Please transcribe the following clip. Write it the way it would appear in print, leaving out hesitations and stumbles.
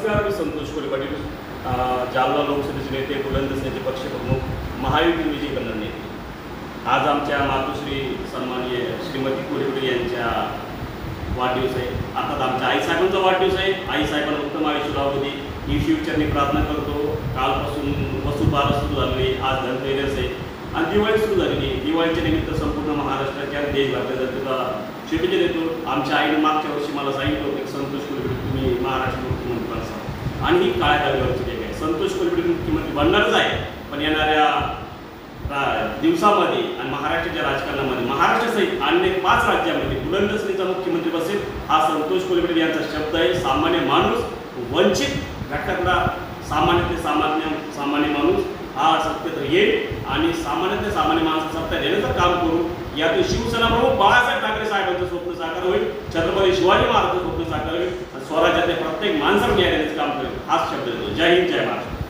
नमस्कार, मी संतोष कोले पाटील, जालना लोकसभेचे नेते, बुलंद सेनेचे पक्षप्रमुख, महायुती विजय कन्नड नेते. आज आमच्या मातोश्री सन्माननीय श्रीमती कोलेपटे यांच्या वाढदिवस आहे. अर्थात आमच्या आईसाहेबांचा वाढदिवस आहे. आईसाहेबांना उत्तम आयुष्य लाभू दे ही शिवचरणी प्रार्थना करतो. कालपासून वसुबारस सुरू झालेली, आज धनतेरस आहे आणि दिवाळी सुरू झालेली. दिवाळीच्या निमित्त संपूर्ण महाराष्ट्राच्या आणि देशभरातल्या जनतेला शुभेच्छा देतो. आमच्या आईने मागच्या वर्षी मला सांगितलं होतं की संतोष कोलेपटे तुम्ही महाराष्ट्र मुख्यमंत्री असा, आणि ही काळ्या दाव्यावरची जग आहे. संतोष कोलेपटे मुख्यमंत्री बनणारच आहे, पण येणाऱ्या दिवसामध्ये आणि महाराष्ट्राच्या राजकारणामध्ये महाराष्ट्रासहित अन्य 5 राज्यामध्ये बुलंद सेनेचा मुख्यमंत्री बसेल हा संतोष कोलेपटे यांचा शब्द आहे. सामान्य माणूस, वंचित घटकातला सामान्य माणूस हा सत्तेत येईल आणि सामान्यातल्या सामान्य माणसाचा सत्ता देण्याचं काम करू. यातून शिवसेना प्रमुख बाळासाहेब ठाकरे साहेबांचं स्वप्न साकार होईल, छत्रपती शिवाजी महाराजांचं स्वप्न साकार होईल आणि स्वराज्यातल्या प्रत्येक माणसाला न्याय देण्याचं काम करेल. हाच शब्द देतो. जय हिंद, जय महाराष्ट्र.